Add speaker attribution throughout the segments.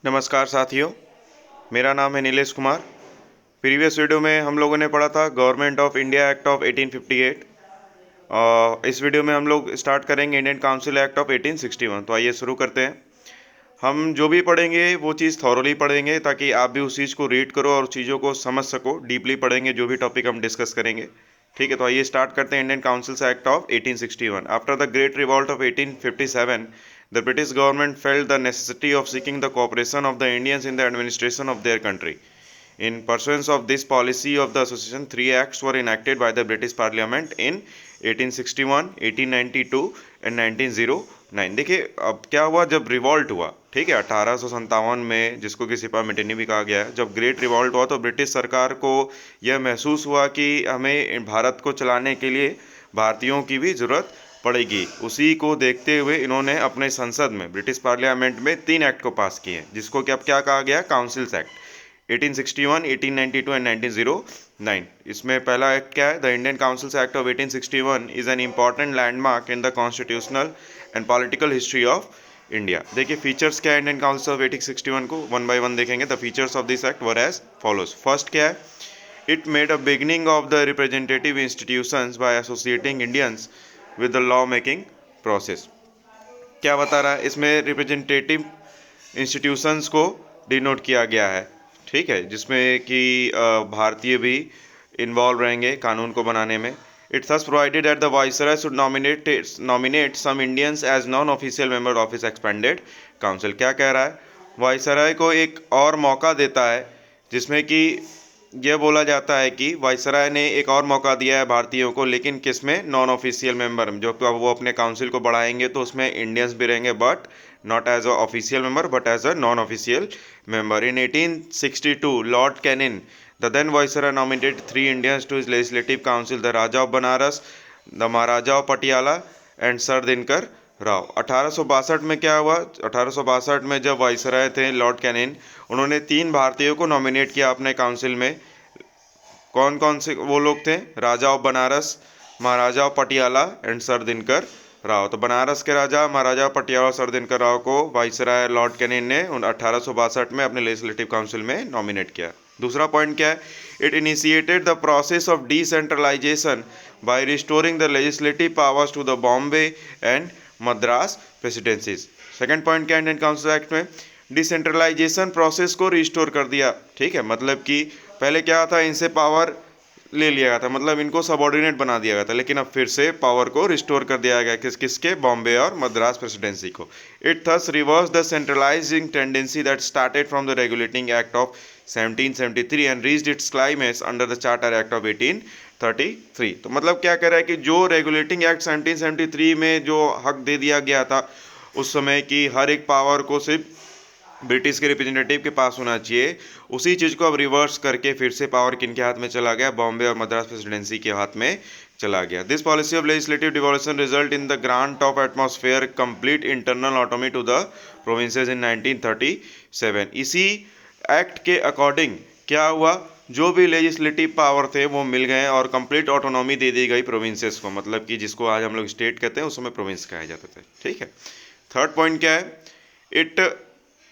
Speaker 1: नमस्कार साथियों, मेरा नाम है नीलेश कुमार। प्रीवियस वीडियो में हम लोगों ने पढ़ा था government of India act of 1858 और इस वीडियो में हम लोग स्टार्ट करेंगे इंडियन काउंसिल एक्ट ऑफ 1861। तो आइए शुरू करते हैं। हम जो भी पढ़ेंगे वो चीज़ थॉरोली पढ़ेंगे ताकि आप भी उस चीज़ को रीड करो और चीज़ों को समझ सको। डीपली पढ़ेंगे जो भी टॉपिक हम डिस्कस करेंगे। ठीक है, तो आइए स्टार्ट करते हैं Indian councils act of 1861। After the great revolt of 1857, the British government felt the necessity of seeking the cooperation of the Indians in the administration of their country. In pursuance of this policy of the association, three acts were enacted by the British Parliament in 1861, 1892 and 1909। देखिए अब क्या हुआ जब revolt हुआ, ठीक है, 1857 में, जिसको कि सिपा मिटेनी भी कहा गया है। जब ग्रेट रिवॉल्ट हुआ तो ब्रिटिश सरकार को यह महसूस हुआ कि हमें भारत को चलाने के लिए भारतीयों की भी ज़रूरत पड़ेगी। उसी को देखते हुए इन्होंने अपने संसद में, ब्रिटिश पार्लियामेंट में 3 एक्ट को पास किए हैं, जिसको कि अब क्या कहा गया, काउंसिल्स एक्ट 1861, 1892 एंड 1909। इसमें पहला एक्ट क्या है, the Indian councils act of 1861 is an important landmark in the constitutional and political history of India. देखिए फीचर्स क्या है इंडियन काउंसिल ऑफ 1861 को वन बाय वन देखेंगे। The features of this act were as follows. First क्या है, it made a beginning of the representative institutions by associating Indians with the law making process. क्या बता रहा है, इसमें representative institutions को डिनोट किया गया है, ठीक है, जिसमें कि भारतीय भी इन्वॉल्व रहेंगे कानून को बनाने में। It thus provided that the viceroy should nominate some Indians as non official member of his expanded council. क्या कह रहा है, वाइसरॉय को एक और मौका देता है, जिसमें कि यह बोला जाता है कि वाइसराय ने एक और मौका दिया है भारतीयों को, लेकिन किस में, नॉन ऑफिशियल मेंबर, जो अब वो अपने काउंसिल को बढ़ाएंगे तो उसमें इंडियंस भी रहेंगे, but not as a official member but as a non official member. In 1862 lord Canning the then viceroy nominated 3 Indians to his legislative council, the raja of Banaras, the maharaja of Patiala and sir Dinkar Rao. 1862 में क्या हुआ, 1862 में जब viceroy थे Lord canine, उन्होंने 3 भारतीयों को nominate किया अपने काउंसिल में। कौन कौन से वो लोग थे, Raja of Banaras, Maharaja of Patiala and sir Dinkar Rao. तो बनारस के राजा, महाराजा पटियाला और सर दिनकर राव को वाइसराय लॉर्ड कैनिन ने 1862 में अपने लेजिस्लेटिव काउंसिल में नॉमिनेट किया। दूसरा पॉइंट क्या है, it initiated the process of decentralization by restoring the legislative powers to the Bombay and Madras presidencies. Second point क्या है इंडियन काउंसिल एक्ट में, डिसेंट्रलाइजेशन प्रोसेस को रिस्टोर कर दिया, ठीक है, मतलब कि पहले क्या था, इनसे पावर ले लिया गया था, मतलब इनको सबऑर्डिनेट बना दिया गया था, लेकिन अब फिर से पावर को रिस्टोर कर दिया गया किसके, बॉम्बे और मद्रास प्रेसिडेंसी को। It thus reverse the centralising tendency that started from the regulating act of 1773 and reached it's climax under the charter act of 1833। तो मतलब क्या कह रहा है कि जो रेगुलेटिंग एक्ट 1773 में जो हक दे दिया गया था उस समय की हर एक पावर को सिर्फ ब्रिटिश के रिप्रेजेंटेटिव के पास होना चाहिए, उसी चीज़ को अब रिवर्स करके फिर से पावर किन के हाथ में चला गया, बॉम्बे और मद्रास प्रेसिडेंसी के हाथ में चला गया। This policy of legislative devolution result in the grant of atmosphere complete internal autonomy to the provinces in 1937। इसी एक्ट के अकॉर्डिंग क्या हुआ, जो भी लेजिस्लेटिव पावर थे वो मिल गए और कंप्लीट ऑटोनॉमी दे दी गई प्रोविंसेस को, मतलब कि जिसको आज हम लोग स्टेट कहते हैं उस समय प्रोविंस कहा जाते थे, ठीक है। थर्ड पॉइंट क्या है, इट,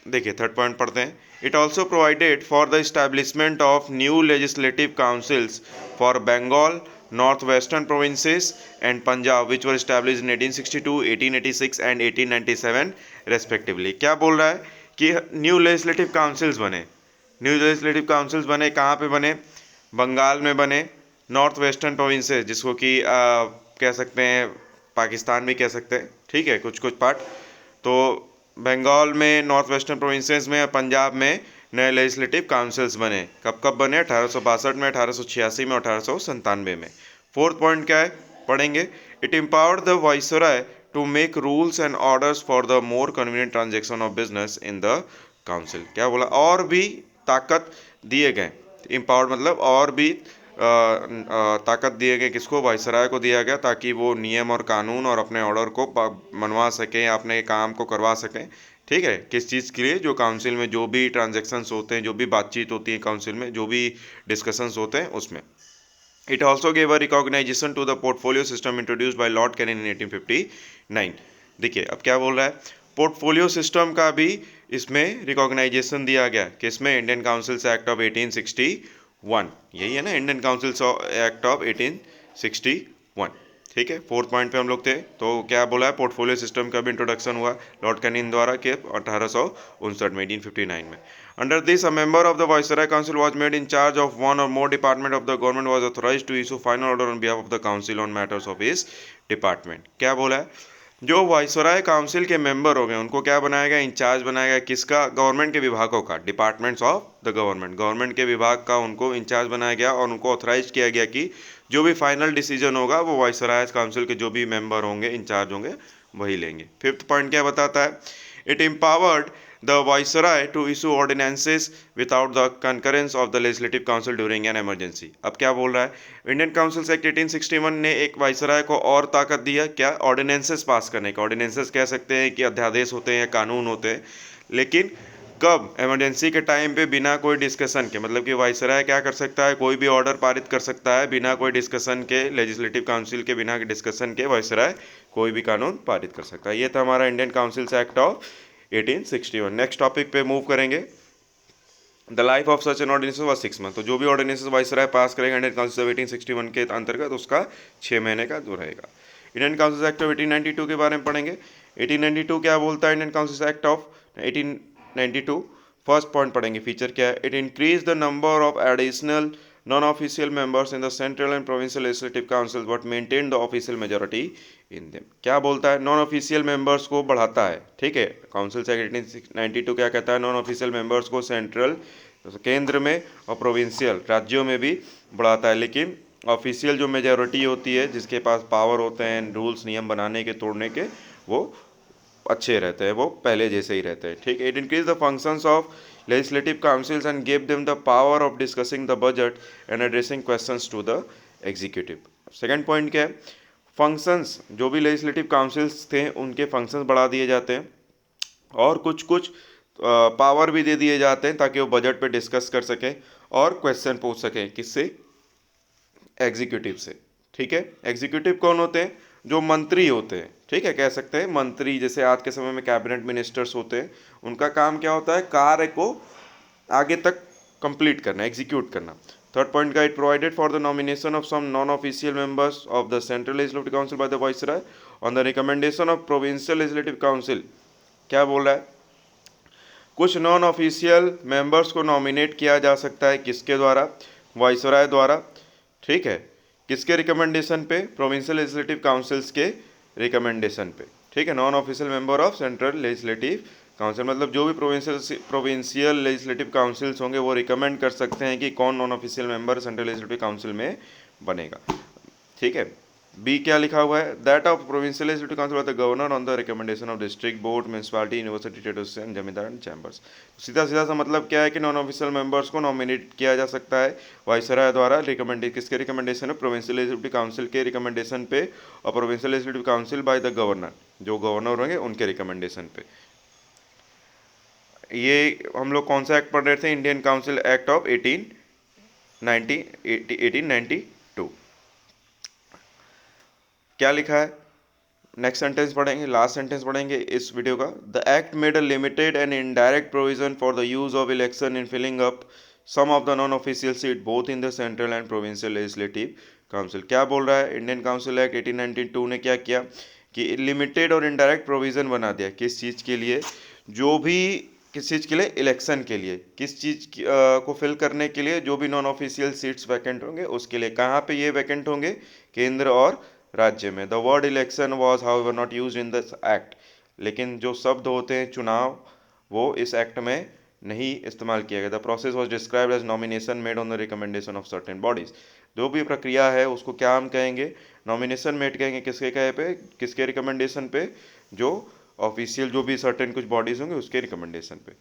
Speaker 1: देखिए थर्ड पॉइंट पढ़ते हैं, it also provided for the establishment of new legislative councils for Bengal, north western provinces and Punjab which were establish in 1862, 1886 and 1897 respectively. क्या बोल रहा है कि न्यू लेजिस्लेटिव काउंसिल्स बने, न्यू लेजिस्लेटिव काउंसिल्स बने, कहाँ पे बने, बंगाल में बने, नॉर्थ वेस्टर्न प्रोविंसेस जिसको कि कह सकते हैं पाकिस्तान भी कह सकते हैं, ठीक है, कुछ कुछ पार्ट, तो बंगाल में, नॉर्थ वेस्टर्न प्रोविंसेस में और पंजाब में नए लेजिस्लेटिव काउंसिल्स बने। कब कब बने, 1862 में, 1886 में, 1897 में। फोर्थ पॉइंट क्या है, पढ़ेंगे, it empowered the viceroy to make rules and orders for the more convenient transaction of business in the council. क्या बोला, और भी ताकत दिए गए, एम्पावर्ड मतलब और भी ताकत दिए गए, किसको, वाइसराय को दिया गया, ताकि वो नियम और कानून और अपने ऑर्डर को मनवा सकें, अपने काम को करवा सकें, ठीक है। किस चीज़ के लिए, जो काउंसिल में जो भी ट्रांजेक्शन्स होते हैं, जो भी बातचीत होती है काउंसिल में, जो भी डिस्कशंस होते हैं उसमें। It also gave a recognisation to the portfolio system introduced by Lord Canning in 1859। देखिए अब क्या बोल रहा है, पोर्टफोलियो सिस्टम का भी इसमें रिकॉग्नाइजेशन दिया गया, किसमें? इंडियन काउंसिल्स एक्ट ऑफ 1861, यही है ना, इंडियन काउंसिल्स एक्ट ऑफ 1861। ठीक है, फोर्थ पॉइंट पे हम लोग थे। तो क्या बोला है? पोर्टफोलियो सिस्टम का भी इंट्रोडक्शन हुआ लॉर्ड कैनिंग द्वारा के 1859 में, 1859 में। Under this, a member of the viceroy council was made in charge of one or more department of the government, was authorised to issue final order on behalf of the council on matters of his department. क्या बोला है? जो viceroy council के member हो गए उनको क्या बनाया गया? इंचार्ज बनाया गया, किसका? गवर्नमेंट के विभागों का, departments of the government, government के विभाग का उनको इंचार्ज बनाया गया और उनको ऑथराइज किया गया कि जो भी फाइनल डिसीजन होगा वो वाइसराय काउंसिल के जो भी मेंबर होंगे, इंचार्ज होंगे, वही लेंगे। फिफ्थ पॉइंट क्या बताता है? It empowered the viceroy to issue ordinances without the concurrence of the legislative council during an emergency। अब क्या बोल रहा है? इंडियन काउंसिल्स एक्ट 1861 ने एक वाइसराय को और ताकत दिया, क्या? ऑर्डिनेंसेस पास करने का। ऑर्डिनेंसेस कह सकते हैं कि अध्यादेश होते हैं या कानून होते हैं, लेकिन कब? इमरजेंसी के टाइम पे बिना कोई डिस्कशन के, मतलब कि वाइसराय क्या कर सकता है? कोई भी ऑर्डर पारित कर सकता है बिना कोई डिस्कशन के, लेजिस्लेटिव काउंसिल के बिना डिस्कशन के वाइसराय कोई भी कानून पारित कर सकता है। ये था हमारा Indian councils act of 1861। Next topic पे मूव करेंगे। The life of such an ordinance was 6 month. तो जो भी ऑर्डिनेंस वाइसराय पास करेगा इंडियन काउंसिल ऑफ 1861 के अंतर्गत, उसका 6 महीने का जो रहेगा। इंडियन काउंसिल एक्ट ऑफ 1892 के बारे में पढ़ेंगे। 1892 क्या बोलता है? Indian council act of 1892 first point पढ़ेंगे, फीचर क्या है? It increase the number of additional non-official members in the central and provincial legislative councils but maintain the official majority in them। क्या बोलता है? नॉन ऑफिशियल मेंबर्स को बढ़ाता है। ठीक है, काउंसिल एक्ट 1892 क्या कहता है? नॉन ऑफिशियल मेंबर्स को सेंट्रल, केंद्र में, और प्रोविंशियल, राज्यों में भी बढ़ाता है, लेकिन ऑफिशियल जो मेजोरिटी होती है, जिसके पास पावर होते हैं रूल्स नियम बनाने के, तोड़ने के, वो अच्छे रहते हैं, वो पहले जैसे ही रहते हैं। ठीक है, it increase the functions of legislative councils and gave them the power of discussing the budget and addressing questions to the executive। Second point क्या है? फंक्शंस, जो भी लेजिस्लेटिव काउंसिल्स थे उनके फंक्शंस बढ़ा दिए जाते हैं और कुछ कुछ पावर भी दे दिए जाते हैं ताकि वो बजट पे डिस्कस कर सकें और क्वेश्चन पूछ सकें। किससे? एग्जीक्यूटिव से। ठीक है, एग्जीक्यूटिव कौन होते हैं? जो मंत्री होते हैं। ठीक है, कह सकते हैं मंत्री, जैसे आज के समय में कैबिनेट मिनिस्टर्स होते हैं, उनका काम क्या होता है? कार्य को आगे तक कंप्लीट करना, एग्जीक्यूट करना। थर्ड पॉइंट का, it provided for the nomination of some non official members of the central legislative council by the viceroy on the recommendation of provincial legislative council. क्या बोल रहा है? कुछ नॉन ऑफिशियल मेंबर्स को nominate किया जा सकता है, किसके द्वारा? वाइसराय द्वारा। ठीक है, किसके रिकमेंडेशन पे? प्रोविंशियल लेजिस्लेटिव काउंसिल्स के रिकमेंडेशन पे। ठीक है, non official member of central legislative council, मतलब जो भी प्रोविंशियल लेजिस्लेटिव काउंसिल्स होंगे वो रिकमेंड कर सकते हैं कि कौन non official member central legislative council में बनेगा। ठीक है, बी क्या लिखा हुआ है? That of provincial legislative council of the governor on the recommendation of district board, municipality, university, trade association, जमींदार एंड चैम्बर्स। सीधा सीधा सा मतलब क्या है कि नॉन ऑफिशियल मेंबर्स को नॉमिनेट किया जा सकता है वाइसराय द्वारा, किसके रिकमेंडेशन है? प्रोविंशियल लेजिस्लेटिव काउंसिल के रिकमेंडेशन पे, और provincial legislative council by the governor, जो गवर्नर होंगे उनके रिकमेंडेशन पे। ये हम लोग कौन सा एक्ट पढ़ रहे थे? Indian council act of 1892। क्या लिखा है? नेक्स्ट सेंटेंस पढ़ेंगे, लास्ट सेंटेंस पढ़ेंगे इस वीडियो का। The act made a limited and indirect provision for the use of election in filling up some of the non official seat both in the central and provincial legislative council. क्या बोल रहा है? Indian council act 1892 ने क्या किया कि limited और indirect provision बना दिया। किस चीज़ के लिए? जो भी, किस चीज़ के लिए? इलेक्शन के लिए। किस चीज़ को फिल करने के लिए? जो भी नॉन ऑफिशियल सीट्स वैकेंट होंगे उसके लिए। कहाँ पे ये वैकेंट होंगे? केंद्र और राज्य में। The word election was however not used in this act. लेकिन जो शब्द होते हैं चुनाव, वो इस एक्ट में नहीं इस्तेमाल किया गया। The process was described as nomination made on the recommendation of certain bodies. जो भी प्रक्रिया है उसको क्या हम कहेंगे? नॉमिनेशन मेड कहेंगे। किसके कहे पे? किसके रिकमेंडेशन पे? जो ऑफिशियल जो भी सर्टेन कुछ बॉडीज होंगे उसके रिकमेंडेशन पे।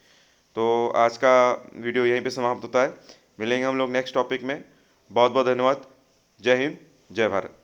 Speaker 1: तो आज का वीडियो यहीं पे समाप्त होता है। मिलेंगे हम लोग नेक्स्ट टॉपिक में। बहुत बहुत धन्यवाद। जय हिंद, जय भारत।